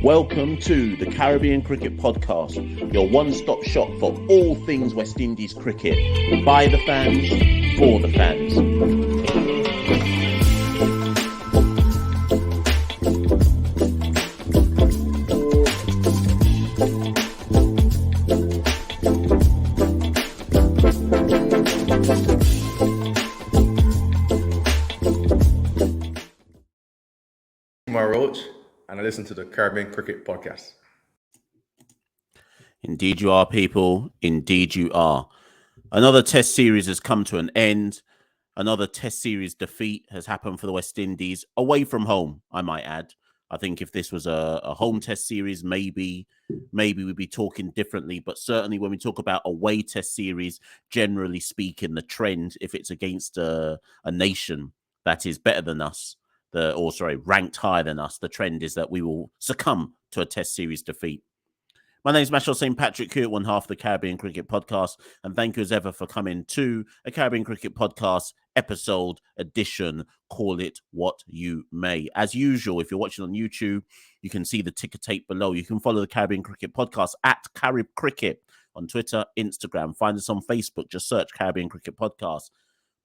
Welcome to the Caribbean Cricket Podcast, your one-stop shop for all things West Indies cricket. By the fans, for the fans. And I listen to the Caribbean Cricket Podcast. Indeed you are, people. Indeed you are. Another Test series has come to an end. Another Test series defeat has happened for the West Indies, away from home, I might add. I think if this was a home Test series, maybe we'd be talking differently. But certainly when we talk about away Test series, generally speaking, the trend, if it's against a nation that is better than us, ranked higher than us, the trend is that we will succumb to a Test series defeat. My name is Machel St. Patrick, here at one half of the Caribbean Cricket Podcast, and thank you as ever for coming to a Caribbean Cricket Podcast episode edition. Call it what you may. As usual, if you're watching on YouTube, you can see the ticker tape below. You can follow the Caribbean Cricket Podcast at Carib Cricket on Twitter, Instagram. Find us on Facebook. Just search Caribbean Cricket Podcast.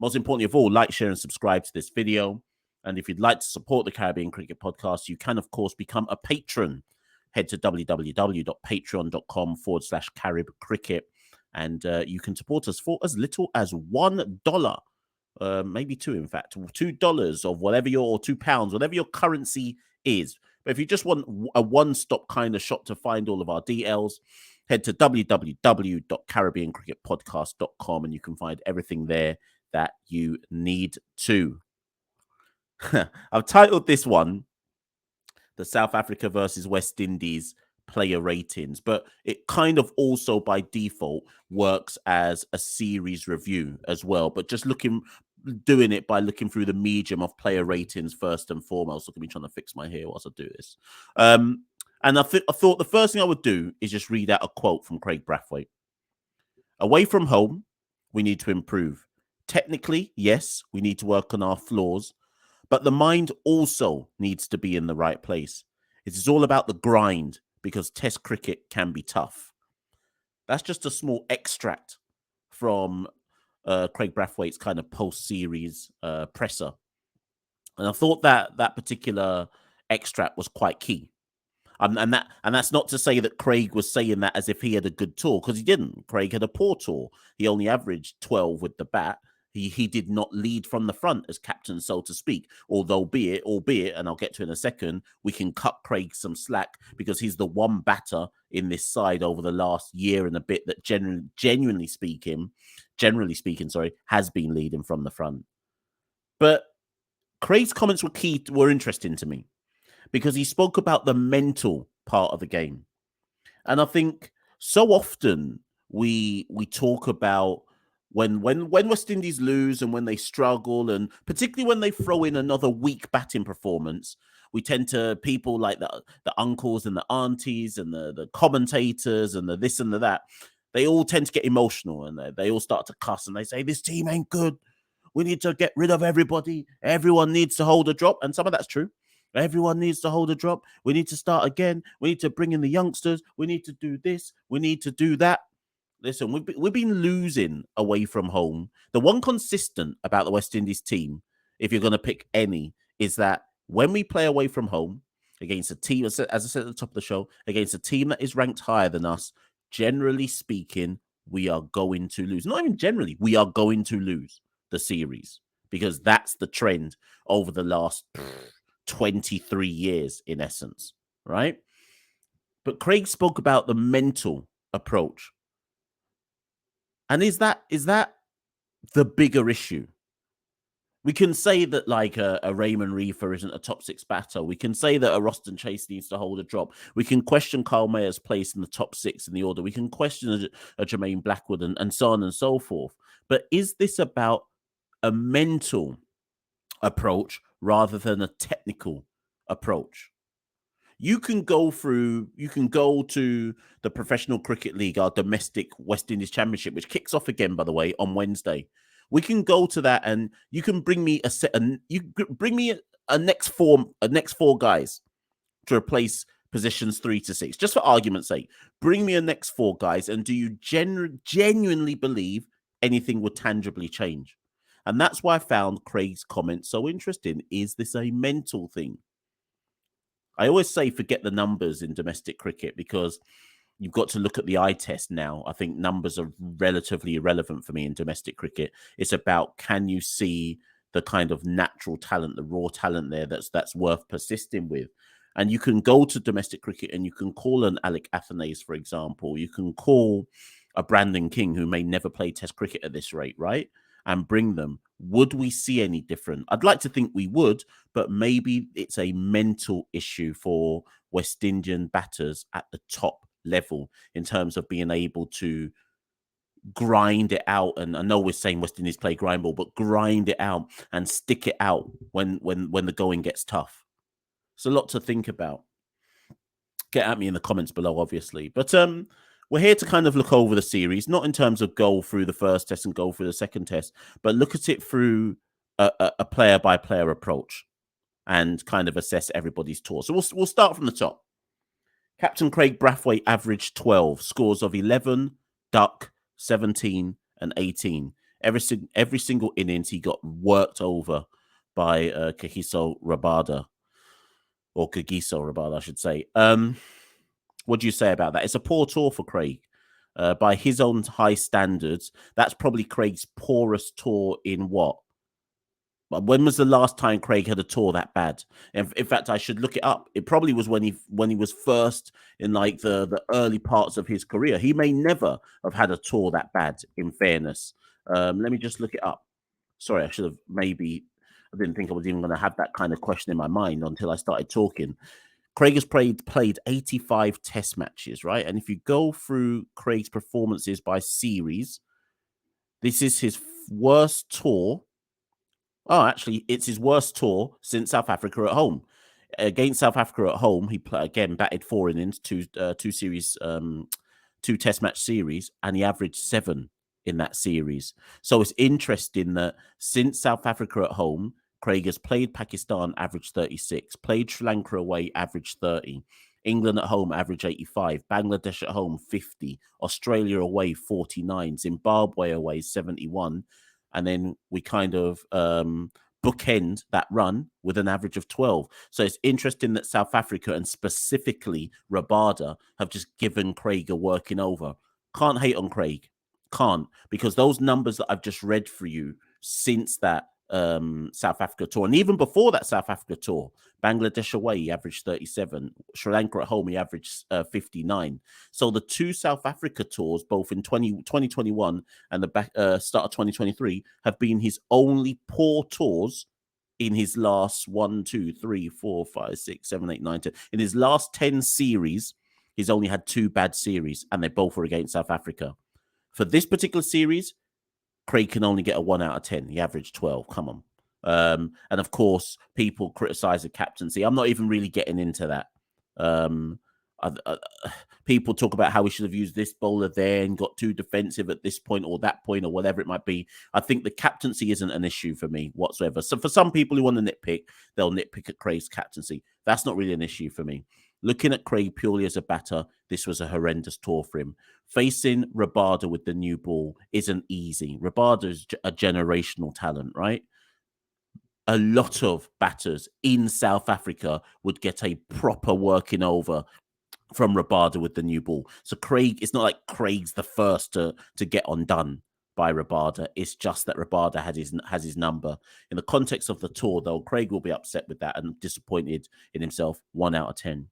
Most importantly of all, like, share, and subscribe to this video. And if you'd like to support the Caribbean Cricket Podcast, you can, of course, become a patron. Head to www.patreon.com/Carib Cricket, and you can support us for as little as $1, maybe two, in fact, $2 of whatever or £2, whatever your currency is. But if you just want a one-stop kind of shop to find all of our DLs, head to www.caribbeancricketpodcast.com, and you can find everything there that you need to. I've titled this one the South Africa versus West Indies player ratings, but it kind of also by default works as a series review as well, but just doing it by looking through the medium of player ratings first and foremost. Look at me trying to fix my hair whilst I do this. And I thought the first thing I would do is just read out a quote from Craig Brathwaite. Away from home, we need to improve. Technically, yes, we need to work on our flaws, but the mind also needs to be in the right place. It is all about the grind because Test cricket can be tough. That's just a small extract from Craig Brathwaite's kind of post-series presser. And I thought that particular extract was quite key. And that's not to say that Craig was saying that as if he had a good tour, because he didn't. Craig had a poor tour. He only averaged 12 with the bat. He did not lead from the front as captain, so to speak, albeit, and I'll get to in a second, we can cut Craig some slack because he's the one batter in this side over the last year and a bit that generally speaking, has been leading from the front. But Craig's comments were interesting to me because he spoke about the mental part of the game. And I think so often we talk about when West Indies lose and when they struggle, and particularly when they throw in another weak batting performance, we tend to, people like the uncles and the aunties and the commentators and the this and the that, they all tend to get emotional and they all start to cuss and they say, this team ain't good. We need to get rid of everybody. Everyone needs to hold a drop. And some of that's true. Everyone needs to hold a drop. We need to start again. We need to bring in the youngsters. We need to do this. We need to do that. Listen, we've been losing away from home. The one consistent about the West Indies team, if you're going to pick any, is that when we play away from home against a team, as I said at the top of the show, against a team that is ranked higher than us, generally speaking, we are going to lose. Not even generally, we are going to lose the series because that's the trend over the last 23 years, in essence, right? But Craig spoke about the mental approach. And is that the bigger issue? We can say that like a Raymond Reifer isn't a top 6 batter. We can say that a Roston Chase needs to hold a drop. We can question Kyle Mayer's place in the top 6 in the order. We can question a Jermaine Blackwood and so on and so forth. But is this about a mental approach rather than a technical approach? You can go to the Professional Cricket League, our domestic West Indies Championship, which kicks off again, by the way, on Wednesday. We can go to that, and you can bring me a next four guys to replace positions 3 to 6, just for argument's sake. Bring me a next 4 guys, and do you genuinely believe anything would tangibly change? And that's why I found Craig's comment so interesting. Is this a mental thing? I always say forget the numbers in domestic cricket, because you've got to look at the eye test now. I think numbers are relatively irrelevant for me in domestic cricket. It's about, can you see the kind of natural talent, the raw talent there that's worth persisting with? And you can go to domestic cricket and you can call an Alec Athanaze, for example. You can call a Brandon King, who may never play Test cricket at this rate, right? And bring them. Would we see any different? I'd like to think we would, but maybe it's a mental issue for West Indian batters at the top level in terms of being able to grind it out. And I know we're saying West Indies play grind ball, but grind it out and stick it out when the going gets tough. It's a lot to think about. Get at me in the comments below, obviously. But we're here to kind of look over the series, not in terms of go through the first test and go through the second test, but look at it through a player-by-player approach and kind of assess everybody's tour. So we'll start from the top. Captain Craig Brathwaite averaged 12, scores of 11, duck, 17, and 18. Every single innings he got worked over by Kagiso Rabada. Or Kagiso Rabada, I should say. What do you say about that? It's a poor tour for Craig. By his own high standards, that's probably Craig's poorest tour in what? When was the last time Craig had a tour that bad? In fact, I should look it up. It probably was when he was first in like the early parts of his career. He may never have had a tour that bad, in fairness. Let me just look it up. Sorry, I should have maybe... I didn't think I was even going to have that kind of question in my mind until I started talking. Craig has played 85 test matches, right? And if you go through Craig's performances by series, this is his worst tour. Oh, actually, it's his worst tour since South Africa at home. Against South Africa at home, he again batted 4 innings, two test match series, and he averaged 7 in that series. So it's interesting that since South Africa at home, Craig has played Pakistan, averaged 36, played Sri Lanka away, averaged 30, England at home, average 85, Bangladesh at home, 50, Australia away, 49, Zimbabwe away, 71. And then we kind of bookend that run with an average of 12. So it's interesting that South Africa and specifically Rabada have just given Craig a working over. Can't hate on Craig. Can't, because those numbers that I've just read for you since that South Africa tour, and even before that South Africa tour, Bangladesh away, he averaged 37. Sri Lanka at home, he averaged 59. So the two South Africa tours, both in 2021 and the start of 2023, have been his only poor tours in his last 1, 2, 3, 4, 5, 6, 7, 8, 9, 10. In his last 10 series, he's only had 2 bad series, and they both were against South Africa. For this particular series, Craig can only get a 1 out of 10. He averaged 12. Come on. And of course, people criticize the captaincy. I'm not even really getting into that. People talk about how we should have used this bowler there and got too defensive at this point or that point or whatever it might be. I think the captaincy isn't an issue for me whatsoever. So for some people who want to nitpick, they'll nitpick at Craig's captaincy. That's not really an issue for me. Looking at Craig purely as a batter, this was a horrendous tour for him. Facing Rabada with the new ball isn't easy. Rabada is a generational talent, right? A lot of batters in South Africa would get a proper working over from Rabada with the new ball. So Craig, it's not like Craig's the first to get undone by Rabada. It's just that Rabada has his number. In the context of the tour, though, Craig will be upset with that and disappointed in himself. 1 out of 10.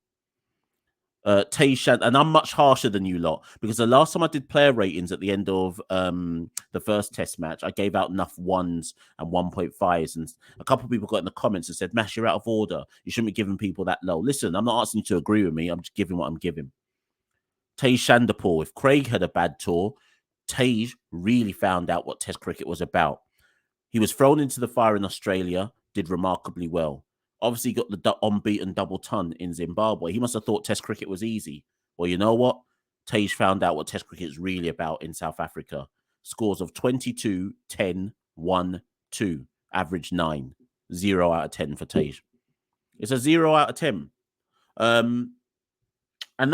Tage Chanderpaul, and I'm much harsher than you lot, because the last time I did player ratings at the end of the first test match, I gave out enough 1s and 1.5s, and a couple of people got in the comments and said, Mash, you're out of order. You shouldn't be giving people that low. Listen, I'm not asking you to agree with me. I'm just giving what I'm giving. Tage Chanderpaul, if Craig had a bad tour, Tage really found out what Test cricket was about. He was thrown into the fire in Australia, did remarkably well. Obviously got the unbeaten double ton in Zimbabwe. He must have thought Test cricket was easy. Well, you know what? Tage found out what Test cricket is really about in South Africa. Scores of 22, 10, 1, 2. Average 9. 0 out of 10 for Tage. It's a 0 out of 10. And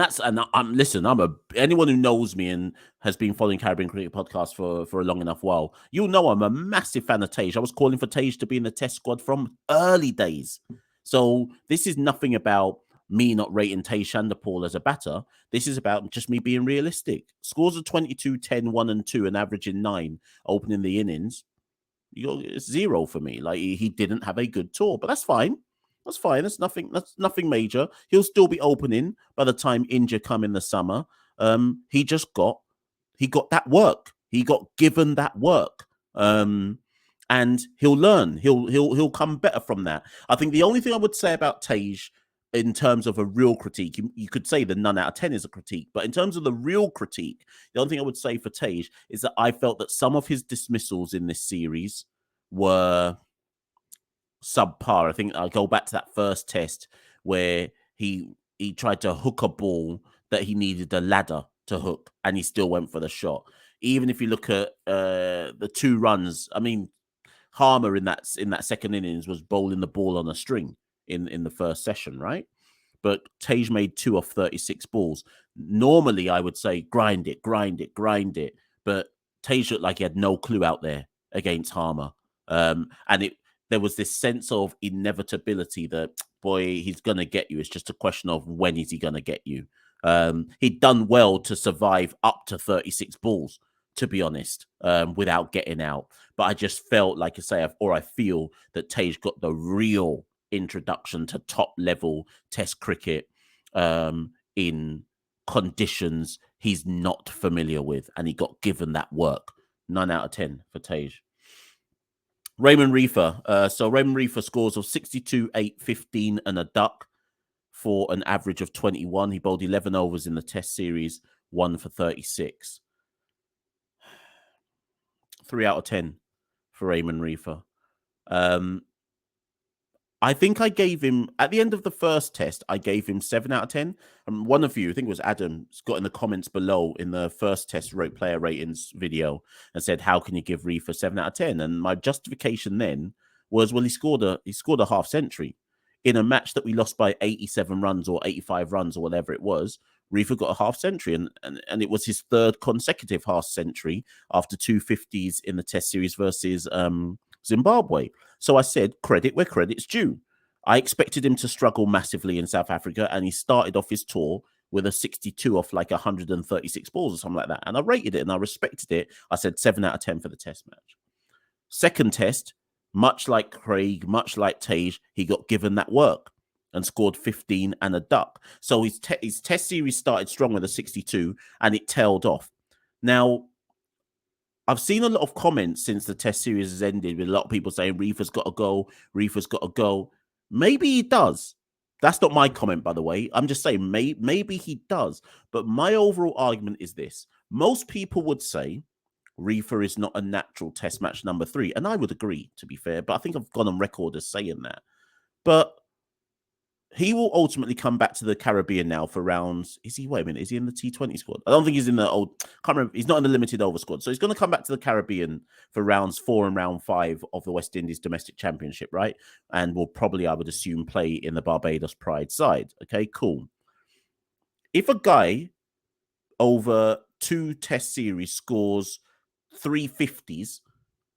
anyone who knows me and has been following Caribbean Cricket Podcast for a long enough while, you'll know I'm a massive fan of Tage. I was calling for Tage to be in the Test squad from early days. So this is nothing about me not rating Tage Chanderpaul as a batter. This is about just me being realistic. Scores of 22, 10, 1 and 2 and averaging 9 opening the innings. It's 0 for me. Like he didn't have a good tour, but that's fine. That's fine. That's nothing major. He'll still be opening by the time India come in the summer. He got that work. He got given that work. And he'll learn. He'll come better from that. I think the only thing I would say about Tage in terms of a real critique, you could say the none out of 10 is a critique, but in terms of the real critique, the only thing I would say for Tage is that I felt that some of his dismissals in this series were subpar. I think I'll go back to that first test where he tried to hook a ball that he needed a ladder to hook, and he still went for the shot. Even if you look at the 2 runs, I mean, Harmer in that second innings was bowling the ball on a string in the first session, right? But Tage made 2 off 36 balls. Normally, I would say grind it. But Tage looked like he had no clue out there against Harmer. And there was this sense of inevitability that, boy, he's going to get you. It's just a question of when is he going to get you. He'd done well to survive up to 36 balls, to be honest, without getting out. But I just felt, like I say, I feel that Tage got the real introduction to top level Test cricket in conditions he's not familiar with, and he got given that work. 9 out of 10 for Tage. Raymond Reifer. So Raymond Reifer scores of 62, 8, 15 and a duck for an average of 21. He bowled 11 overs in the Test series, 1 for 36. 3 out of 10 for Raymond Reifer. I think I gave him, at the end of the first test, I gave him 7 out of 10. And one of you, I think it was Adam, got in the comments below in the first test player ratings video and said, how can you give Reifer 7 out of 10? And my justification then was, well, he scored a half century in a match that we lost by 87 runs or 85 runs or whatever it was. Reifer got a half century, and it was his 3rd consecutive half century after 2 50s in the Test series versus Zimbabwe. So I said, credit where credit's due. I expected him to struggle massively in South Africa, and he started off his tour with a 62 off like 136 balls or something like that. And I rated it and I respected it. I said 7 out of 10 for the Test match. Second test, much like Craig, much like Tage, he got given that work and scored 15 and a duck. So his Test series started strong with a 62 and it tailed off. Now, I've seen a lot of comments since the Test series has ended with a lot of people saying Reifer's got to go. Maybe he does. That's not my comment, by the way. I'm just saying maybe he does. But my overall argument is this. Most people would say Reifer is not a natural Test match number 3. And I would agree, to be fair. But I think I've gone on record as saying that. But he will ultimately come back to the Caribbean now for rounds. Is he in the T20 squad? I don't think he's in the can't remember. He's not in the limited over squad. So he's going to come back to the Caribbean for rounds 4 and round 5 of the West Indies domestic championship, right? And will probably, I would assume, play in the Barbados Pride side. Okay, cool. If a guy over 2 Test series scores 350s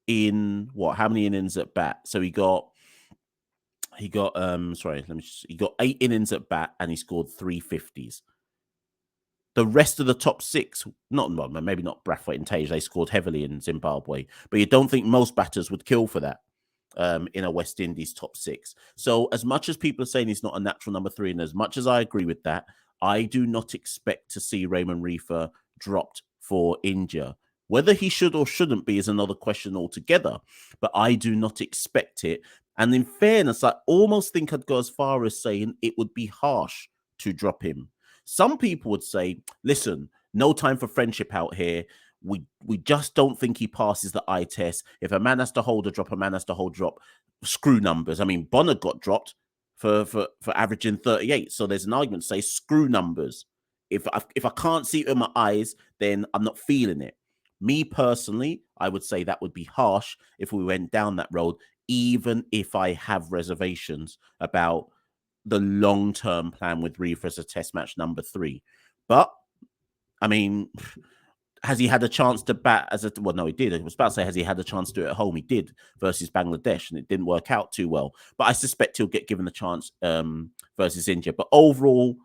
in how many innings at bat? So he got 8 innings at bat and he scored 350s. The rest of the top 6, maybe not Brathwaite and Tage, they scored heavily in Zimbabwe, but you don't think most batters would kill for that in a West Indies top 6. So as much as people are saying he's not a natural number 3, and as much as I agree with that, I do not expect to see Raymond Reifer dropped for India. Whether he should or shouldn't be is another question altogether, but I do not expect it. And in fairness, I almost think I'd go as far as saying it would be harsh to drop him. Some people would say, listen, no time for friendship out here. We just don't think he passes the eye test. If a man has to hold a drop, a man has to hold drop. Screw numbers. I mean, Bonner got dropped for averaging 38. So there's an argument to say screw numbers. If I can't see it in my eyes, then I'm not feeling it. Me personally, I would say that would be harsh if we went down that road, even if I have reservations about the long-term plan with Reifer as a test match number 3. But, I mean, has he had a chance to bat as a... Well, no, he did. I was about to say, has he had a chance to do it at home? He did versus Bangladesh, and it didn't work out too well. But I suspect he'll get given the chance versus India. But overall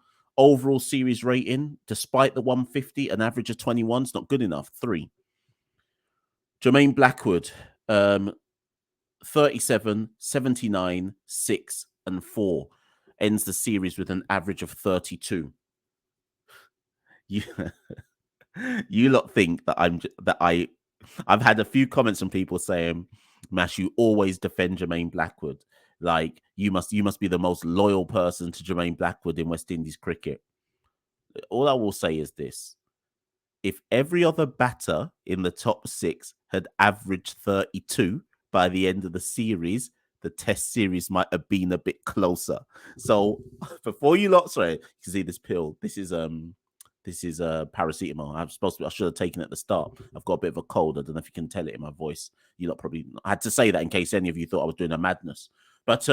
series rating, despite the 150, an average of 21 is not good enough. 3. Jermaine Blackwood, 37, 79, 6, and 4. Ends the series with an average of 32. You lot think that I've had a few comments from people saying, Mash, you always defend Jermaine Blackwood. Like, you must be the most loyal person to Jermaine Blackwood in West Indies cricket. All I will say is this. If every other batter in the top 6 had averaged 32 by the end of the series, the test series might have been a bit closer. So before you lot, sorry, you can see this pill. This is paracetamol. I should have taken it at the start. I've got a bit of a cold. I don't know if you can tell it in my voice. You lot probably... I had to say that in case any of you thought I was doing a madness. But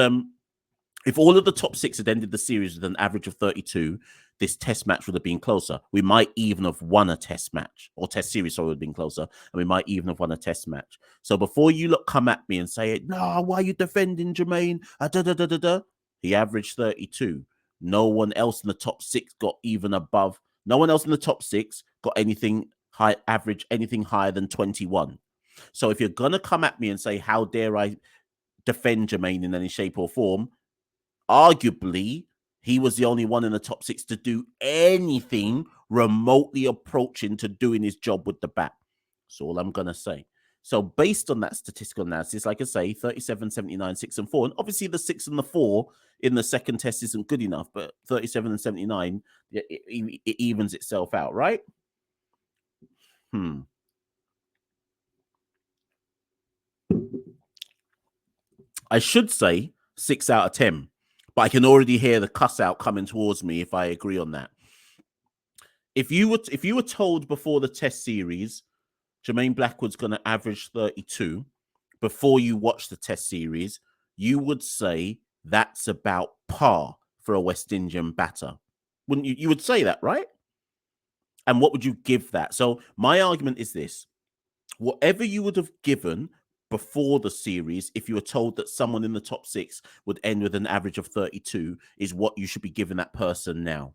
if all of the top 6 had ended the series with an average of 32, this test match would have been closer. We might even have won a test match, or test series, so it would have been closer, and we might even have won a test match. So before you lot come at me and say, no, why are you defending Jermaine? He averaged 32. No one else in the top 6 got even above. No one else in the top 6 got anything higher than 21. So if you're going to come at me and say, how dare I defend Jermaine in any shape or form, arguably, he was the only one in the top 6 to do anything remotely approaching to doing his job with the bat. That's all I'm going to say. So based on that statistical analysis, like I say, 37, 79, 6 and 4. And obviously the 6 and the 4 in the second test isn't good enough, but 37 and 79, it evens itself out, right? I should say 6 out of 10. But I can already hear the cuss out coming towards me if I agree on that. If you were told before the test series, Jermaine Blackwood's going to average 32 before you watch the test series, you would say that's about par for a West Indian batter. Wouldn't you? You would say that, right? And what would you give that? So my argument is this. Whatever you would have given before the series, if you were told that someone in the top 6 would end with an average of 32, is what you should be giving that person now.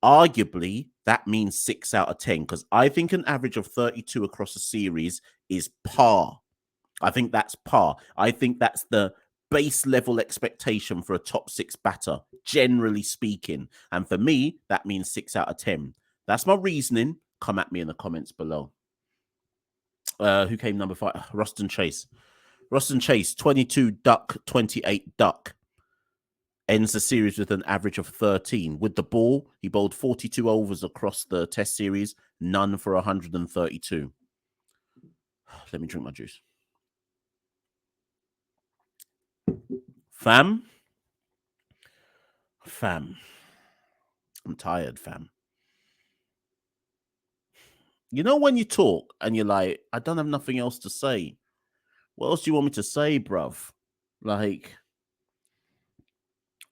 Arguably, that means 6 out of 10, because I think an average of 32 across a series is par. I think that's par. I think that's the base level expectation for a top 6 batter, generally speaking. And for me, that means 6 out of 10. That's my reasoning. Come at me in the comments below. Who came number 5? Roston Chase. Roston Chase, 22 duck, 28 duck. Ends the series with an average of 13. With the ball, he bowled 42 overs across the test series, none for 132. Let me drink my juice. Fam. I'm tired, fam. You know when you talk and you're like, I don't have nothing else to say. What else do you want me to say, bruv? Like,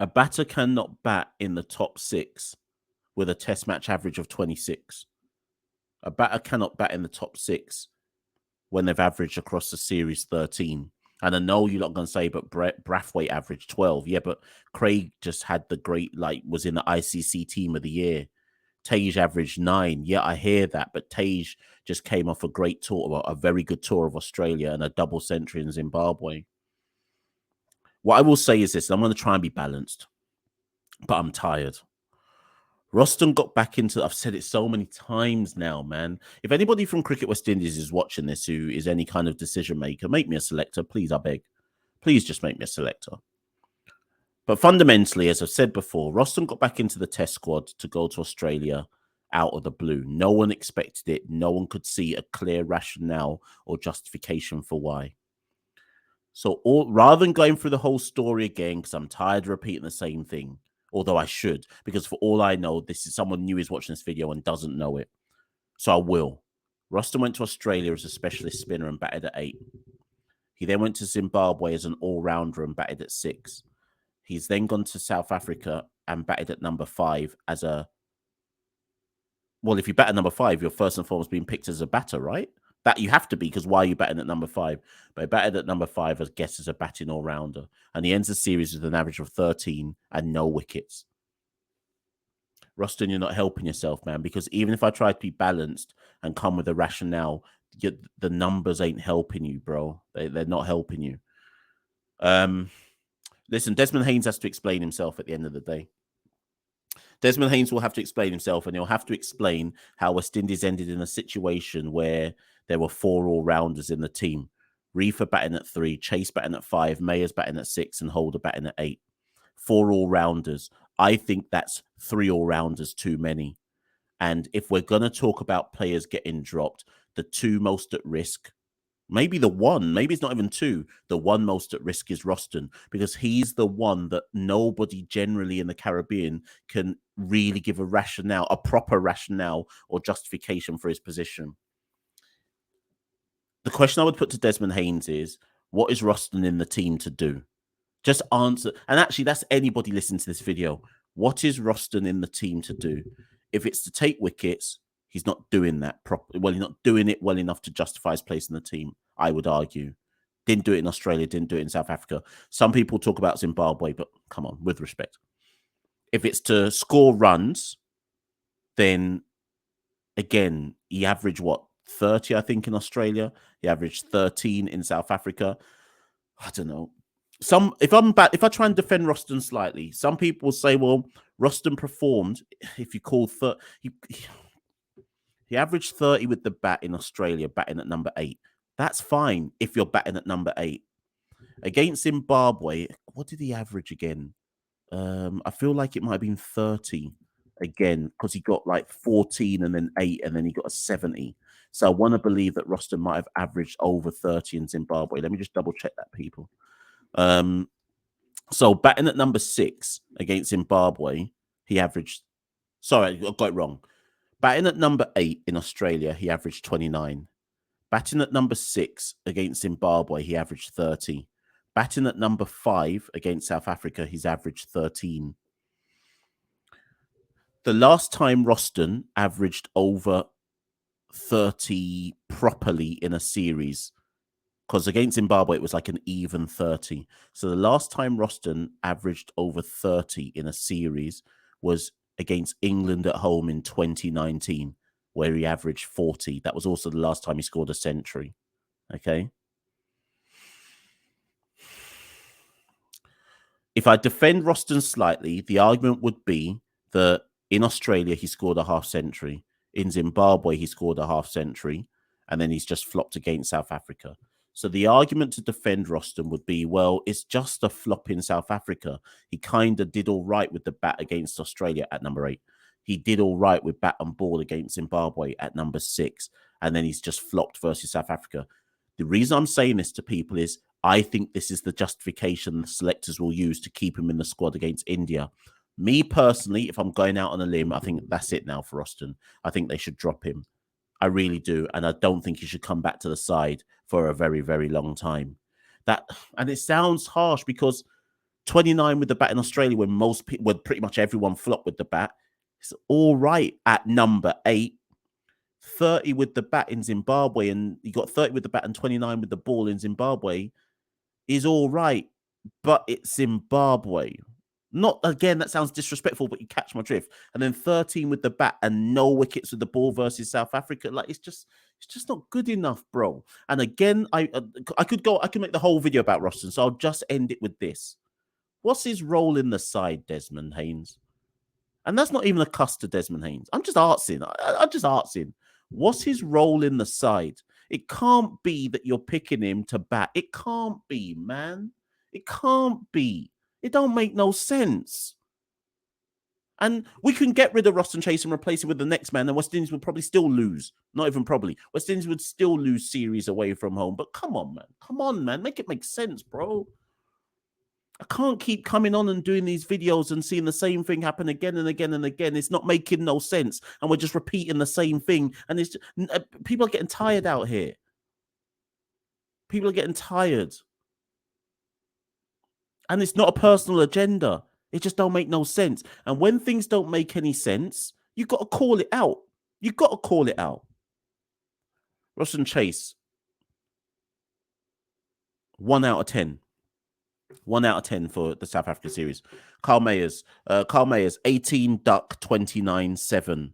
a batter cannot bat in the top 6 with a test match average of 26. A batter cannot bat in the top 6 when they've averaged across the series 13. And I know you're not going to say, but Brathwaite averaged 12. Yeah, but Craig just had the great, was in the ICC team of the year. Tage averaged 9. Yeah, I hear that, but Tage just came off a great tour, a very good tour of Australia and a double century in Zimbabwe. What I will say is this, I'm going to try and be balanced, but I'm tired. Roston got back into... I've said it so many times now, man. If anybody from Cricket West Indies is watching this who is any kind of decision maker, make me a selector, please, I beg. Please just make me a selector. But fundamentally, as I've said before, Roston got back into the test squad to go to Australia out of the blue. No one expected it. No one could see a clear rationale or justification for why. So rather than going through the whole story again, because I'm tired of repeating the same thing, although I should, because for all I know, this is someone new is watching this video and doesn't know it. So I will. Roston went to Australia as a specialist spinner and batted at 8. He then went to Zimbabwe as an all-rounder and batted at 6. He's then gone to South Africa and batted at number 5 as a... Well, if you bat at number 5, you're first and foremost being picked as a batter, right? That you have to be, because why are you batting at number 5? But he batted at number 5 as guess as a batting all-rounder. And he ends the series with an average of 13 and no wickets. Roston, you're not helping yourself, man, because even if I try to be balanced and come with a rationale, the numbers ain't helping you, bro. They're not helping you. Listen, Desmond Haynes has to explain himself at the end of the day. Desmond Haynes will have to explain himself, and he'll have to explain how West Indies ended in a situation where there were 4 all-rounders in the team. Reifer batting at 3, Chase batting at 5, Mayers batting at 6, and Holder batting at 8. 4 all-rounders. I think that's 3 all-rounders too many. And if we're going to talk about players getting dropped, the 2 most at risk, maybe the 1, maybe it's not even 2, the 1 most at risk is Roston, because he's the one that nobody generally in the Caribbean can really give a rationale, a proper rationale or justification for his position. The question I would put to Desmond Haynes is, what is Roston in the team to do? Just answer. And actually, that's anybody listening to this video. What is Roston in the team to do? If it's to take wickets, he's not doing that properly. Well, he's not doing it well enough to justify his place in the team, I would argue. Didn't do it in Australia, didn't do it in South Africa. Some people talk about Zimbabwe, but come on, with respect. If it's to score runs, then again, he averaged what? 30, I think, in Australia. He averaged 13 in South Africa. I don't know. If I try and defend Roston slightly, some people will say, well, Roston performed. If you call he averaged 30 with the bat in Australia, batting at number 8. That's fine if you're batting at number 8. Against Zimbabwe, what did he average again? I feel like it might have been 30 again, because he got like 14 and then 8 and then he got a 70. So I want to believe that Roston might have averaged over 30 in Zimbabwe. Let me just double check that, people. So batting at number 6 against Zimbabwe, he averaged... Sorry, I got it wrong. Batting at number 8 in Australia, he averaged 29. Batting at number 6 against Zimbabwe, he averaged 30. Batting at number 5 against South Africa, he's averaged 13. The last time Roston averaged over 30 properly in a series, because against Zimbabwe, it was like an even 30. So the last time Roston averaged over 30 in a series was against England at home in 2019, where he averaged 40. That was also the last time he scored a century. Okay. If I defend Roston slightly, the argument would be that in Australia, he scored a half century. In Zimbabwe, he scored a half century. And then he's just flopped against South Africa. So the argument to defend Roston would be, well, it's just a flop in South Africa. He kind of did all right with the bat against Australia at number 8. He did all right with bat and ball against Zimbabwe at number 6. And then he's just flopped versus South Africa. The reason I'm saying this to people is I think this is the justification the selectors will use to keep him in the squad against India. Me personally, if I'm going out on a limb, I think that's it now for Roston. I think they should drop him. I really do. And I don't think he should come back to the side for a very, very long time. And it sounds harsh because 29 with the bat in Australia, when pretty much everyone flopped with the bat, it's all right at number 8. 30 with the bat in Zimbabwe, and you got 30 with the bat and 29 with the ball in Zimbabwe, is all right, but it's Zimbabwe. Not, again, that sounds disrespectful, but you catch my drift. And then 13 with the bat and no wickets with the ball versus South Africa. Like, it's just not good enough, bro. And again, I could make the whole video about Roston, so I'll just end it with this. What's his role in the side, Desmond Haynes? And that's not even a cuss to Desmond Haynes. I'm just asking. I'm just asking. What's his role in the side? It can't be that you're picking him to bat. It can't be, man. It can't be. It don't make no sense. And we can get rid of Roston Chase and replace it with the next man, and West Indies would probably still lose. Not even probably. West Indies would still lose series away from home. But come on, man. Come on, man. Make it make sense, bro. I can't keep coming on and doing these videos and seeing the same thing happen again and again and again. It's not making no sense. And we're just repeating the same thing. And it's people are getting tired out here. People are getting tired. And it's not a personal agenda. It just don't make no sense. And when things don't make any sense, you got to call it out. You got to call it out. Roston Chase, 1 out of 10. 1 out of 10 for the South Africa series. Carl Mayers, 18 duck, 29-7.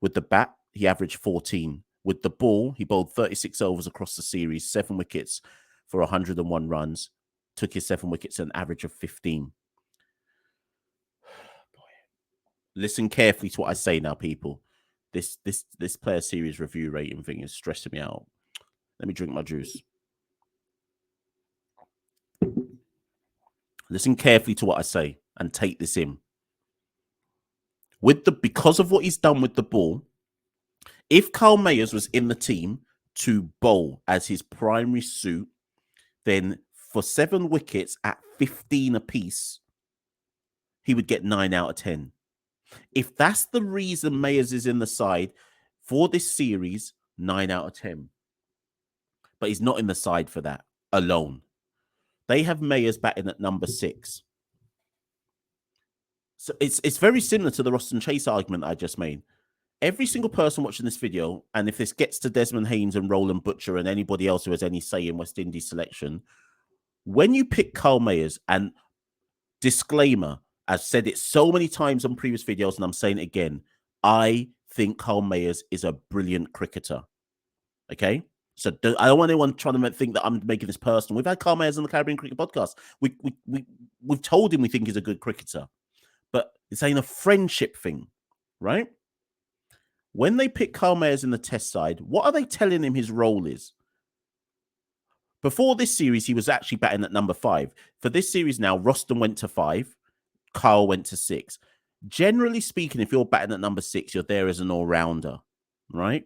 With the bat, he averaged 14. With the ball, he bowled 36 overs across the series, 7 wickets for 101 runs. Took his 7 wickets at an average of 15. Listen carefully to what I say now, people. This player series review rating thing is stressing me out. Let me drink my juice. Listen carefully to what I say and take this in. Because of what he's done with the ball, if Carl Mayers was in the team to bowl as his primary suit, then for 7 wickets at 15 apiece, he would get 9 out of 10. If that's the reason Mayers is in the side for this series, 9 out of 10. But he's not in the side for that alone. They have Mayers batting at number 6. So it's very similar to the Roston Chase argument I just made. Every single person watching this video, and if this gets to Desmond Haynes and Roland Butcher and anybody else who has any say in West Indies selection, when you pick Carl Mayers, and disclaimer, I've said it so many times on previous videos, and I'm saying it again, I think Carl Mayers is a brilliant cricketer. Okay? So I don't want anyone trying to think that I'm making this personal. We've had Carl Mayers on the Caribbean Cricket Podcast. We've told him we think he's a good cricketer. But it's ain't a friendship thing, right? When they pick Carl Mayers in the test side, what are they telling him his role is? Before this series, he was actually batting at number 5. For this series now, Roston went to 5. Carl went to 6. Generally speaking, if you're batting at number 6, you're there as an all-rounder, right?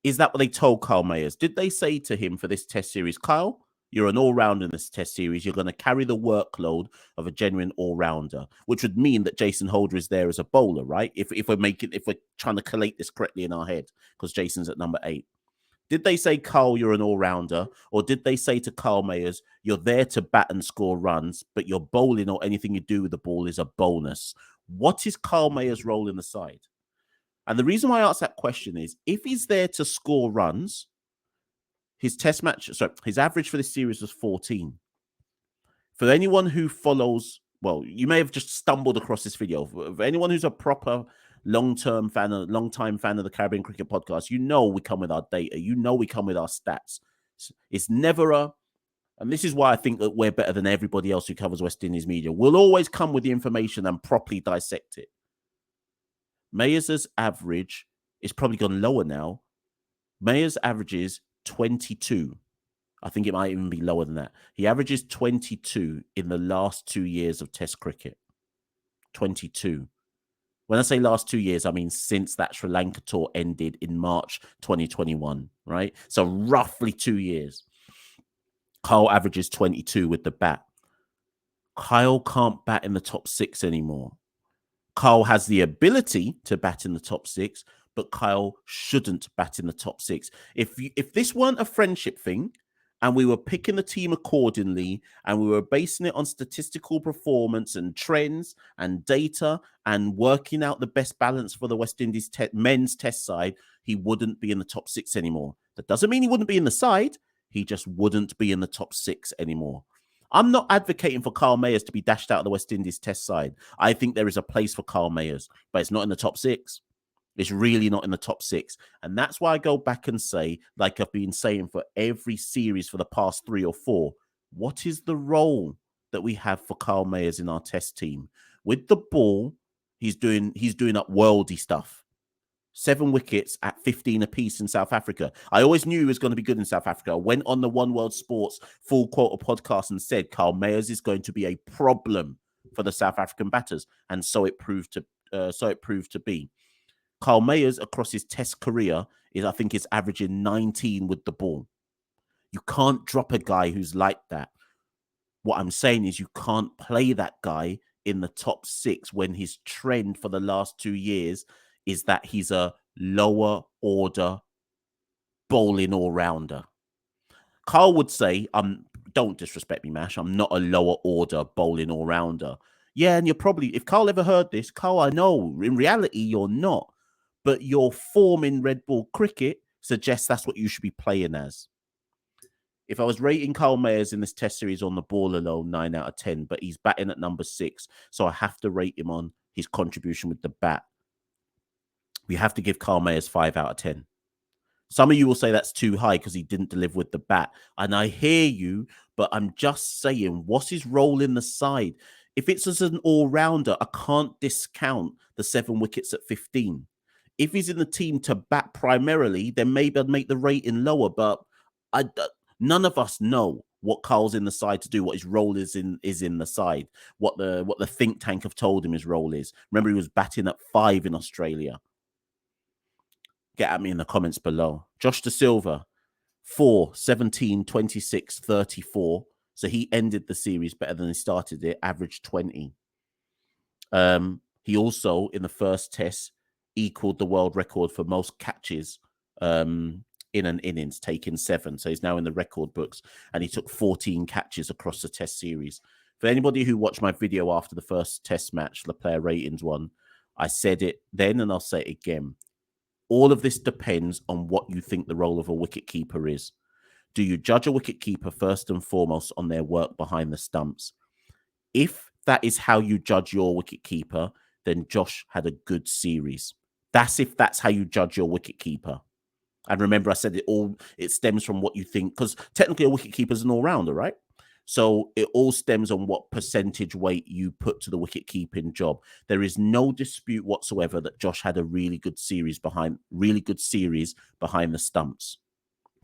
Is that what they told Carl Mayers? Did they say to him for this test series, Kyle, you're an all-rounder in this test series. You're going to carry the workload of a genuine all-rounder, which would mean that Jason Holder is there as a bowler, right? If we're trying to collate this correctly in our head, because Jason's at number 8. Did they say, Carl, you're an all-rounder? Or did they say to Carl Mayers, you're there to bat and score runs, but your bowling or anything you do with the ball is a bonus? What is Carl Mayers' role in the side? And the reason why I ask that question is, if he's there to score runs, his average for this series was 14. For anyone who follows, well, you may have just stumbled across this video. For anyone who's a proper long-time fan of the Caribbean Cricket Podcast, you know we come with our data. You know we come with our stats. It's never and this is why I think that we're better than everybody else who covers West Indies media. We'll always come with the information and properly dissect it. Mayers' average is probably gone lower now. Mayers averages 22. I think it might even be lower than that. He averages 22 in the last 2 years of Test cricket. 22. When I say last 2 years, I mean since that Sri Lanka tour ended in March 2021, right? So roughly 2 years. Kyle averages 22 with the bat. Kyle can't bat in the top 6 anymore. Kyle has the ability to bat in the top 6, but Kyle shouldn't bat in the top 6. If this weren't a friendship thing, and we were picking the team accordingly, and we were basing it on statistical performance and trends and data and working out the best balance for the West Indies men's test side, he wouldn't be in the top 6 anymore. That doesn't mean he wouldn't be in the side. He just wouldn't be in the top 6 anymore. I'm not advocating for Carl Mayers to be dashed out of the West Indies test side. I think there is a place for Carl Mayers, but it's not in the top 6. It's really not in the top 6. And that's why I go back and say, like I've been saying for every series for the past 3 or 4, what is the role that we have for Carl Mayers in our test team? With the ball, he's doing up worldy stuff. 7 wickets at 15 apiece in South Africa. I always knew he was going to be good in South Africa. I went on the One World Sports full quota podcast and said Carl Mayers is going to be a problem for the South African batters, and so it proved to be. Carl Mayers across his Test career I think is averaging 19 with the ball. You can't drop a guy who's like that. What I'm saying is you can't play that guy in the top 6 when his trend for the last 2 years is that he's a lower order bowling all-rounder. Carl would say, don't disrespect me, Mash. I'm not a lower order bowling all-rounder. Yeah, and you're probably, if Carl ever heard this, Carl, I know, in reality, you're not. But your form in red ball cricket suggests that's what you should be playing as. If I was rating Carl Mayers in this test series on the ball alone, 9 out of 10, but he's batting at number 6, so I have to rate him on his contribution with the bat. We have to give Carl Mayers 5 out of 10. Some of you will say that's too high because he didn't deliver with the bat. And I hear you, but I'm just saying, what's his role in the side? If it's as an all-rounder, I can't discount the 7 wickets at 15. If he's in the team to bat primarily, then maybe I'd make the rating lower. But none of us know what Carl's in the side to do, what his role is in the side, what the think tank have told him his role is. Remember, he was batting at 5 in Australia. Get at me in the comments below. Josh De Silva, 4, 17, 26, 34. So he ended the series better than he started it, averaged 20. He also, in the first test, equaled the world record for most catches in an innings, taking 7. So he's now in the record books, and he took 14 catches across the test series. For anybody who watched my video after the first test match, the player ratings one, I said it then and I'll say it again. All of this depends on what you think the role of a wicketkeeper is. Do you judge a wicketkeeper first and foremost on their work behind the stumps? If that is how you judge your wicketkeeper, then Josh had a good series. That's if that's how you judge your wicketkeeper. And remember, I said it stems from what you think, because technically a wicketkeeper is an all-rounder, right? So it all stems on what percentage weight you put to the wicket-keeping job. There is no dispute whatsoever that Josh had a really good series behind the stumps.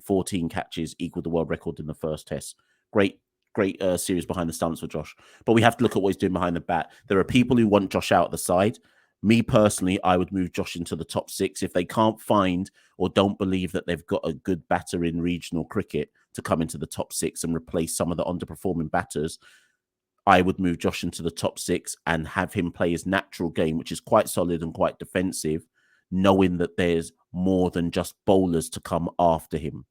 14 catches equaled the world record in the first test. Great series behind the stumps for Josh. But we have to look at what he's doing behind the bat. There are people who want Josh out the side. Me personally, I would move Josh into the top 6 if they can't find or don't believe that they've got a good batter in regional cricket to come into the top 6 and replace some of the underperforming batters. I would move Josh into the top 6 and have him play his natural game, which is quite solid and quite defensive, knowing that there's more than just bowlers to come after him.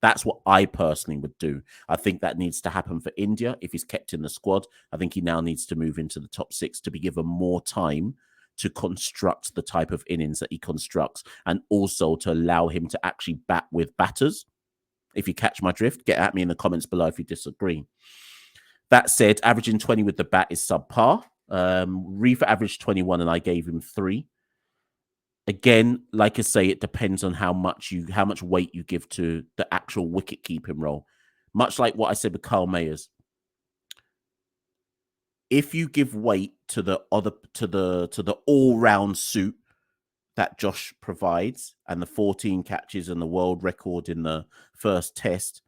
That's what I personally would do. I think that needs to happen for India. If he's kept in the squad, I think he now needs to move into the top 6 to be given more time to construct the type of innings that he constructs, and also to allow him to actually bat with batters. If you catch my drift, get at me in the comments below if you disagree. That said, averaging 20 with the bat is subpar. Reifer averaged 21 and I gave him 3. Again, like I say, it depends on how much weight you give to the actual wicket-keeping role. Much like what I said with Carl Mayers. If you give weight to the all-round suit that Josh provides and the 14 catches and the world record in the first test,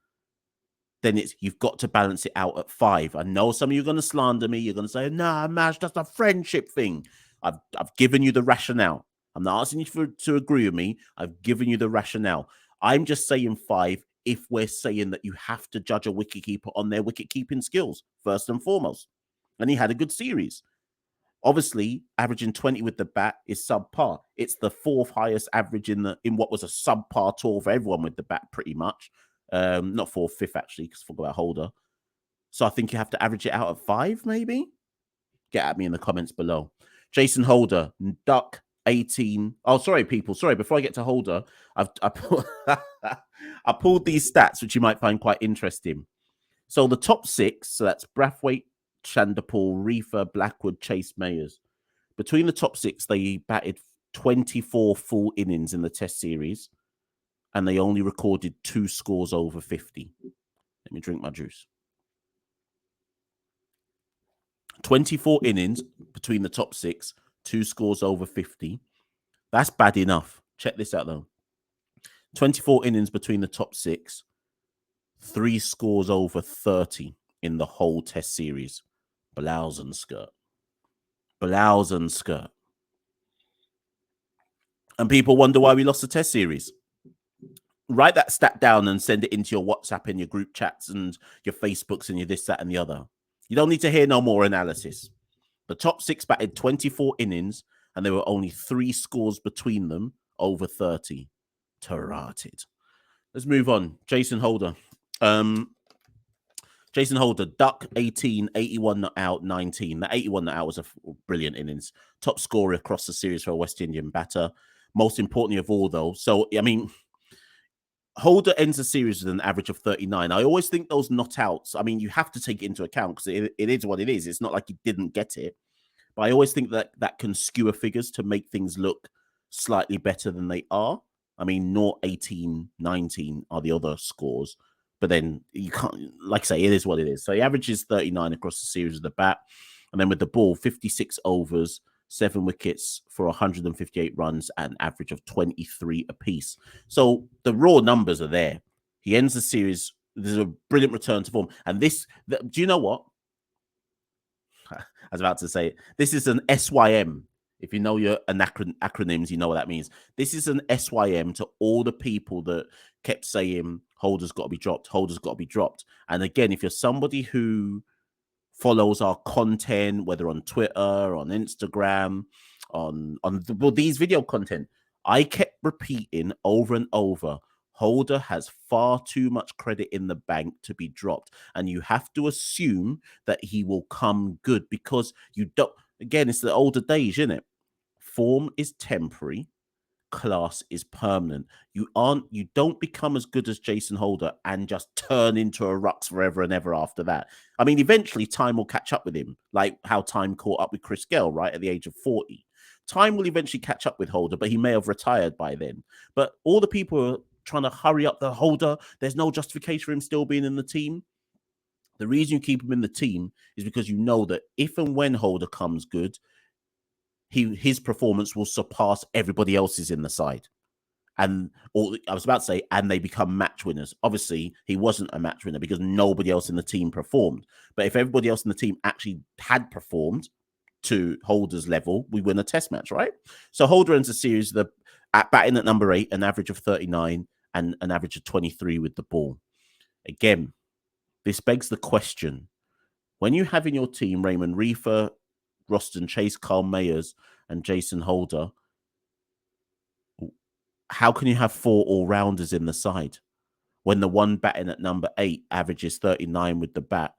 then you've got to balance it out at 5. I know some of you are going to slander me. You're going to say, nah, Mash, that's a friendship thing. I've given you the rationale. I'm not asking you to agree with me. I've given you the rationale. I'm just saying 5 if we're saying that you have to judge a wicketkeeper on their wicket-keeping skills, first and foremost. And he had a good series. Obviously, averaging 20 with the bat is subpar. It's the 4th highest average in what was a subpar tour for everyone with the bat, pretty much. Not 4th, 5th, actually, because I forgot about Holder. So I think you have to average it out at 5, maybe? Get at me in the comments below. Jason Holder, Duck 18. Oh, sorry, people. Sorry, before I get to Holder, I pulled these stats, which you might find quite interesting. So the top 6, so that's Brathwaite, Chanderpaul, Reifer, Blackwood, Chase, Mayers. Between the top 6, they batted 24 full innings in the test series, and they only recorded 2 scores over 50. Let me drink my juice. 24 innings between the top 6, 2 scores over 50. That's bad enough. Check this out, though. 24 innings between the top 6, 3 scores over 30 in the whole test series. Blouse and skirt. Blouse and skirt. And people wonder why we lost the test series. Write that stat down and send it into your WhatsApp and your group chats and your Facebooks and your this, that, and the other. You don't need to hear no more analysis. The top 6 batted 24 innings, and there were only 3 scores between them over 30. Tarotted. Let's move on. Jason Holder. Jason Holder, duck 18, 81 not out, 19. That 81 not out was a brilliant innings. Top scorer across the series for a West Indian batter. Most importantly of all, though, so, I mean, Holder ends the series with an average of 39. I always think those not outs, I mean, you have to take it into account because it is what it is. It's not like he didn't get it. But I always think that that can skewer figures to make things look slightly better than they are. I mean, 0, 18, 19 are the other scores. But then you can't, like I say, it is what it is. So he averages 39 across the series of the bat. And then with the ball, 56 overs, 7 wickets for 158 runs at an average of 23 apiece. So the raw numbers are there. He ends the series. There's a brilliant return to form. And this, do you know what? I was about to say, this is an SYM. If you know your acronyms, you know what that means. This is an SYM to all the people that kept saying Holder's got to be dropped, Holder's got to be dropped. And again, if you're somebody who follows our content, whether on Twitter, on Instagram, on these video content, I kept repeating over and over, Holder has far too much credit in the bank to be dropped. And you have to assume that he will come good because you don't, again, it's the older days, isn't it? Form is temporary, class is permanent. You don't become as good as Jason Holder and just turn into a Rux forever and ever after that. I mean, eventually time will catch up with him, like how time caught up with Chris Gale, right, at the age of 40. Time will eventually catch up with Holder, but he may have retired by then. But all the people are trying to hurry up the Holder. There's no justification for him still being in the team. The reason you keep him in the team is because you know that if and when Holder comes good, his performance will surpass everybody else's in the side. And I was about to say, and they become match winners. Obviously, he wasn't a match winner because nobody else in the team performed. But if everybody else in the team actually had performed to Holder's level, we win a test match, right? So Holder ends the series at batting at number 8, an average of 39 and an average of 23 with the ball. Again, this begs the question. When you have in your team Raymond Reifer, Roston Chase, Carl Mayers, and Jason Holder, how can you have 4 all-rounders in the side when the one batting at number 8 averages 39 with the bat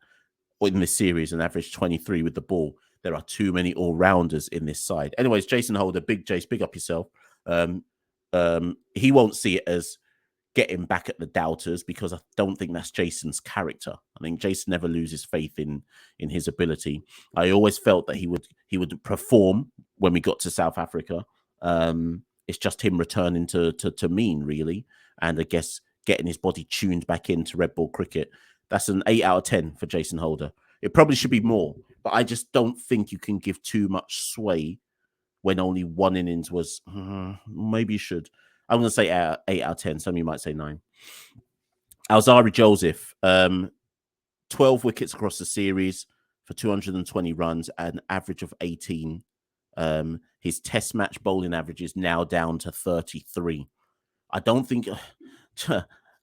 in this series and average 23 with the ball? There are too many all-rounders in this side. Anyways, Jason Holder, big Jace, big up yourself. He won't see it as getting back at the doubters because I don't think that's Jason's character. I think Jason never loses faith in his ability. I always felt that he would perform when we got to South Africa. It's just him returning to mean, really. And I guess getting his body tuned back into red ball cricket. That's an 8 out of 10 for Jason Holder. It probably should be more, but I just don't think you can give too much sway when only one innings was, maybe you should. I'm going to say 8 out of 10. Some of you might say 9. Alzarri Joseph, 12 wickets across the series for 220 runs, an average of 18. His test match bowling average is now down to 33. I don't think...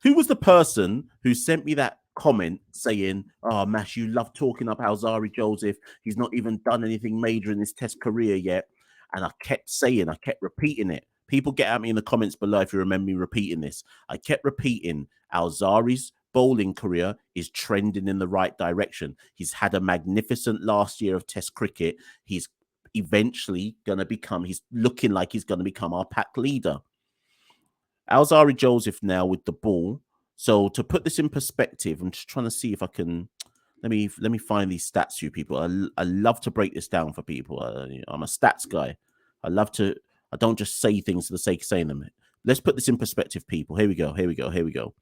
Who was the person who sent me that comment saying, oh, Mash, you love talking up Alzarri Joseph. He's not even done anything major in his test career yet. And I kept repeating it. People get at me in the comments below if you remember me repeating this. I kept repeating Alzarri's bowling career is trending in the right direction. He's had a magnificent last year of test cricket. He's eventually going to become, he's looking like he's going to become our pack leader. Alzarri Joseph now with the ball. So to put this in perspective, I'm just trying to see if I can, let me find these stats for you people. I love to break this down for people. I'm a stats guy. I don't just say things for the sake of saying them. Let's put this in perspective, people. Here we go.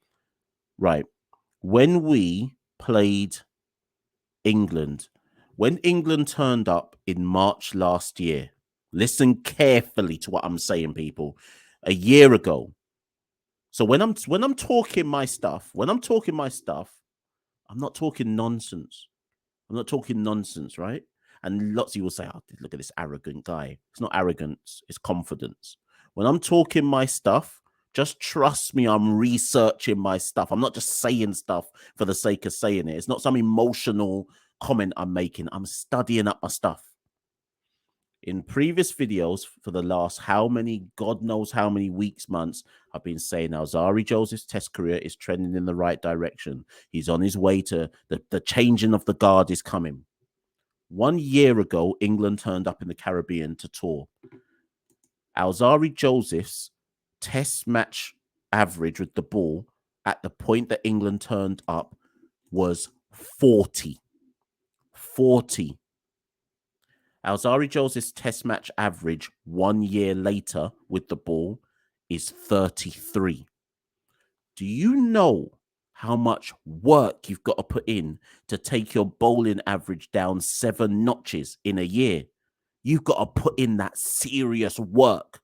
Right. When we played England, when England turned up in March last year, listen carefully to what I'm saying, people. A year ago. So when I'm talking my stuff, I'm not talking nonsense. I'm not talking nonsense, right? And lots of you will say, oh, look at this arrogant guy. It's not arrogance, it's confidence. When I'm talking my stuff, just trust me, I'm researching my stuff. I'm not just saying stuff for the sake of saying it. It's not some emotional comment I'm making. I'm studying up my stuff. In previous videos for the last God knows how many weeks, months, I've been saying Alzarri Joseph's test career is trending in the right direction. He's on his way to the changing of the guard is coming. 1 year ago, England turned up in the Caribbean to tour. Alzarri Joseph's test match average with the ball at the point that England turned up was 40. 40. Alzarri Joseph's test match average 1 year later with the ball is 33. Do you know how much work you've got to put in to take your bowling average down 7 notches in a year? You've got to put in that serious work.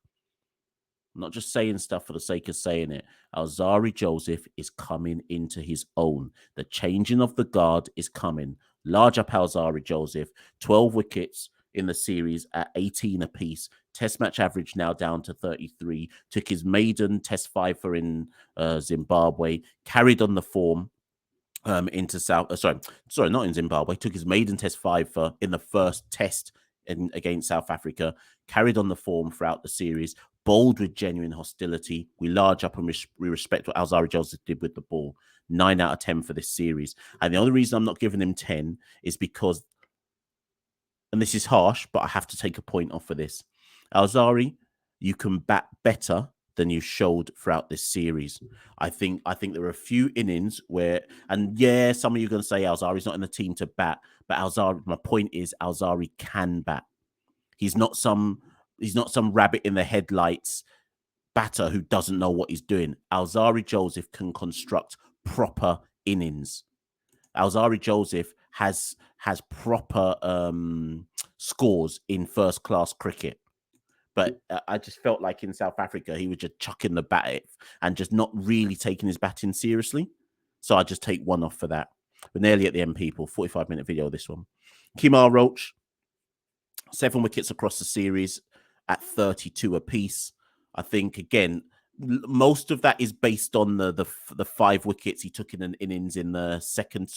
I'm not just saying stuff for the sake of saying it. Alzarri Joseph is coming into his own. The changing of the guard is coming. Large up Alzarri Joseph, 12 wickets in the series at 18 apiece. Test match average now down to 33. Took his maiden test fifer in Zimbabwe. Carried on the form into not in Zimbabwe. Took his maiden test fifer in the first test against South Africa. Carried on the form throughout the series. Bowled with genuine hostility. We large up and we respect what Alzarri Joseph did with the ball. 9 out of 10 for this series. And the only reason I'm not giving him 10 is because, and this is harsh, but I have to take a point off for this. Alzarri, you can bat better than you showed throughout this series. I think there are a few innings where, and yeah, some of you are going to say Alzarri's not in the team to bat, but Alzarri, my point is Alzarri can bat. He's not some rabbit in the headlights batter who doesn't know what he's doing. Alzarri Joseph can construct proper innings. Alzarri Joseph has proper scores in first class cricket. But I just felt like in South Africa, he was just chucking the bat at and just not really taking his batting seriously. So I just take 1 off for that. We're nearly at the end, people. 45-minute video, this one. Kemar Roach, 7 wickets across the series at 32 apiece. I think, again, most of that is based on the 5 wickets he took in an innings in the second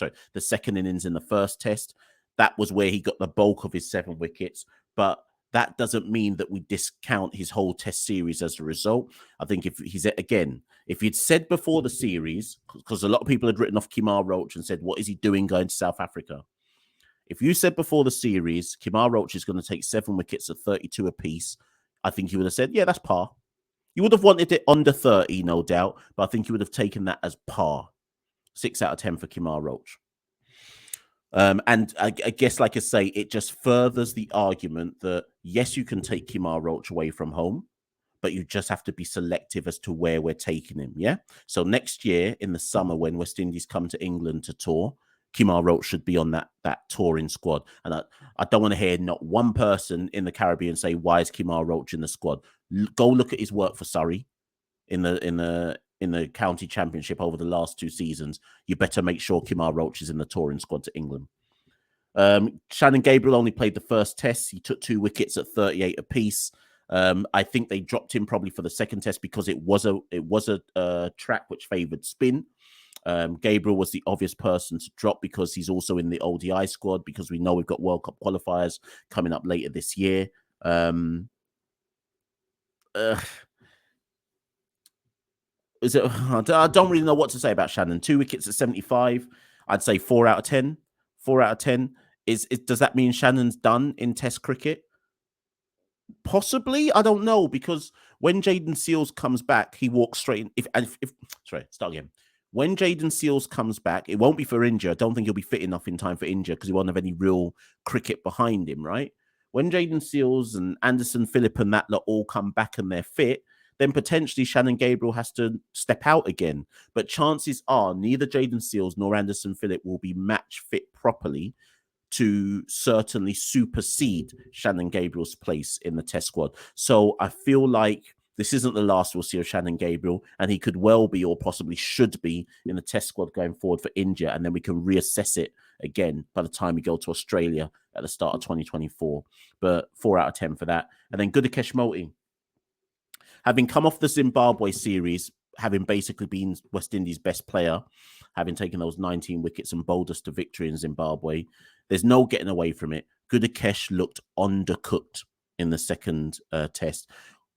innings in the first test. That was where he got the bulk of his 7 wickets. But that doesn't mean that we discount his whole test series as a result. I think if you'd said before the series, because a lot of people had written off Kemar Roach and said, what is he doing going to South Africa? If you said before the series, Kemar Roach is going to take 7 wickets at 32 apiece, I think you would have said, yeah, that's par. You would have wanted it under 30, no doubt, but I think you would have taken that as par. 6 out of 10 for Kemar Roach. And I guess, like I say, it just furthers the argument that, yes, you can take Kemar Roach away from home, but you just have to be selective as to where we're taking him, yeah? So next year in the summer when West Indies come to England to tour, Kemar Roach should be on that touring squad. And I don't want to hear not one person in the Caribbean say, why is Kemar Roach in the squad? Go look at his work for Surrey in the county championship over the last 2 seasons. You better make sure Kemar Roach is in the touring squad to England. Shannon Gabriel only played the first test. He took 2 wickets at 38 apiece. I think they dropped him probably for the second test because it was a track which favoured spin. Gabriel was the obvious person to drop because he's also in the ODI squad, because we know we've got World Cup qualifiers coming up later this year. I don't really know what to say about Shannon. 2 wickets at 75. I'd say 4 out of 10. 4 out of 10. Does that mean Shannon's done in Test cricket? Possibly. I don't know, because when Jayden Seales comes back, he walks straight in. When Jayden Seales comes back, it won't be for India. I don't think he'll be fit enough in time for India because he won't have any real cricket behind him, right? When Jayden Seales and Anderson Phillip and that lot all come back and they're fit, then potentially Shannon Gabriel has to step out again. But chances are neither Jayden Seales nor Anderson Phillip will be match fit properly to certainly supersede Shannon Gabriel's place in the Test squad. So I feel like this isn't the last we'll see of Shannon Gabriel, and he could well be, or possibly should be, in the Test squad going forward for India, and then we can reassess it again by the time we go to Australia at the start of 2024. But 4 out of 10 for that. And then Gudakesh Motie, having come off the Zimbabwe series, having basically been West Indies' best player, having taken those 19 wickets and bowled us to victory in Zimbabwe, there's no getting away from it. Gudakesh looked undercooked. in the second test.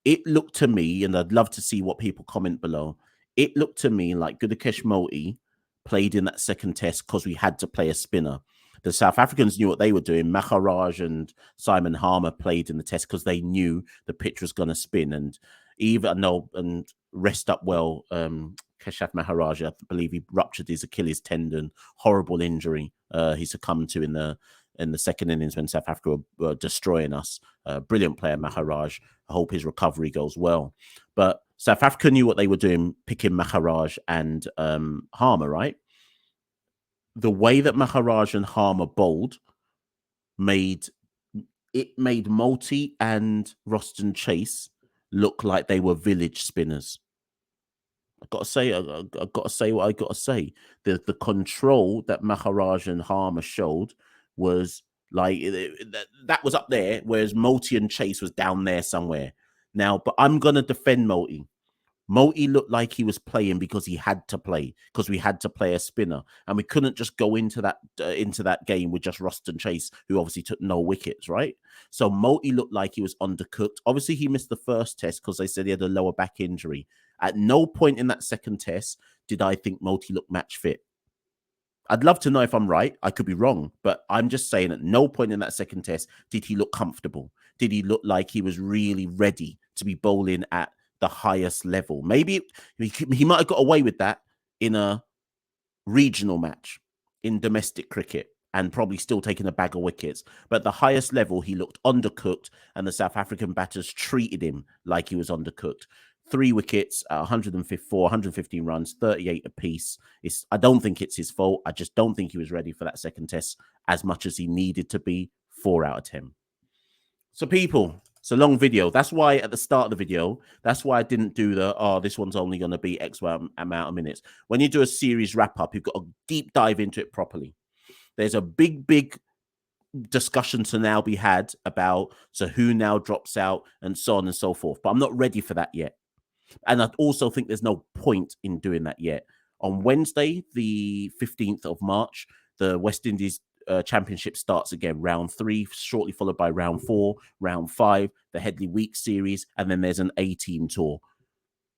It looked to me, and I'd love to see what people comment below, it looked to me like Gudakesh Motie played in that second test because we had to play a spinner. The South Africans knew what they were doing. Maharaj and Simon Harmer played in the test because they knew the pitch was going to spin. And and rest up well, Keshav Maharaj, I believe he ruptured his Achilles tendon. Horrible injury he succumbed to in the second innings when South Africa were destroying us. Brilliant player, Maharaj. I hope his recovery goes well. But South Africa knew what they were doing, picking Maharaj and Harmer, right? The way that Maharaj and Harmer bowled made Motie and Roston Chase look like they were village spinners. I've got to say what I got to say. The control that Maharaj and Harmer showed was like that was up there, whereas Motie and Chase was down there somewhere. Now, but I'm gonna defend Motie. Motie looked like he was playing because he had to play, because we had to play a spinner, and we couldn't just go into that game with just Roston Chase, who obviously took no wickets, right? So Motie looked like he was undercooked. Obviously, he missed the first test because they said he had a lower back injury. At no point in that second test did I think Motie looked match fit. I'd love to know if I'm right. I could be wrong, but I'm just saying at no point in that second test did he look comfortable. Did he look like he was really ready to be bowling at the highest level? Maybe he might have got away with that in a regional match in domestic cricket and probably still taking a bag of wickets. But the highest level, he looked undercooked, and the South African batters treated him like he was undercooked. 3 wickets, 115 runs, 38 apiece. I don't think it's his fault. I just don't think he was ready for that second test as much as he needed to be. 4 out of 10. So people, it's a long video. That's why at the start of the video, that's why I didn't do this one's only going to be X amount of minutes. When you do a series wrap up, you've got to deep dive into it properly. There's a big discussion to now be had about who now drops out and so on and so forth. But I'm not ready for that yet. And I also think there's no point in doing that yet. On Wednesday, the 15th of March, the West Indies Championship starts again. Round 3, shortly followed by round 4, round 5, the Headley Week series, and then there's an A-team tour.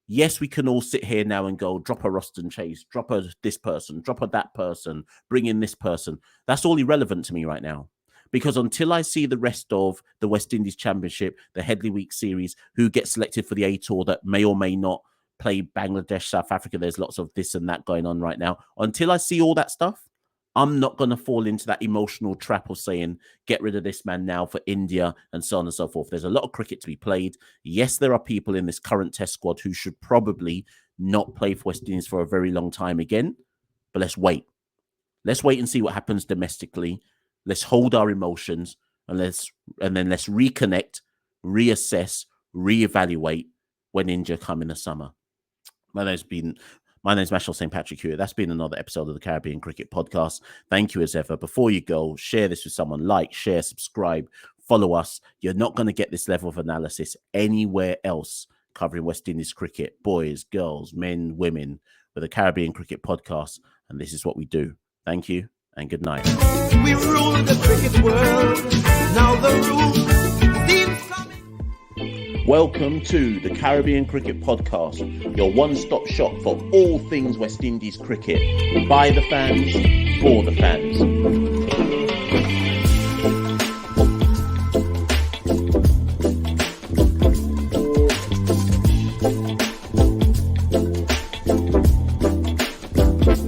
Yes, we can all sit here now and go, drop a Roston Chase, drop a this person, drop a that person, bring in this person. That's all irrelevant to me right now. Because until I see the rest of the West Indies Championship, the Headley Week series, who gets selected for the A-Tour that may or may not play Bangladesh, South Africa, there's lots of this and that going on right now. Until I see all that stuff, I'm not going to fall into that emotional trap of saying, get rid of this man now for India and so on and so forth. There's a lot of cricket to be played. Yes, there are people in this current test squad who should probably not play for West Indies for a very long time again. But let's wait. Let's wait and see what happens domestically. Let's hold our emotions and then let's reconnect, reassess, reevaluate when India come in the summer. My name's Machel St. Patrick Hewitt. That's been another episode of the Caribbean Cricket Podcast. Thank you as ever. Before you go, share this with someone. Like, share, subscribe, follow us. You're not going to get this level of analysis anywhere else covering West Indies cricket. Boys, girls, men, women, with the Caribbean Cricket Podcast. And this is what we do. Thank you and good night. We rule the cricket world. Now the rules. Welcome to the Caribbean Cricket Podcast, your one-stop shop for all things West Indies cricket. By the fans, for the fans.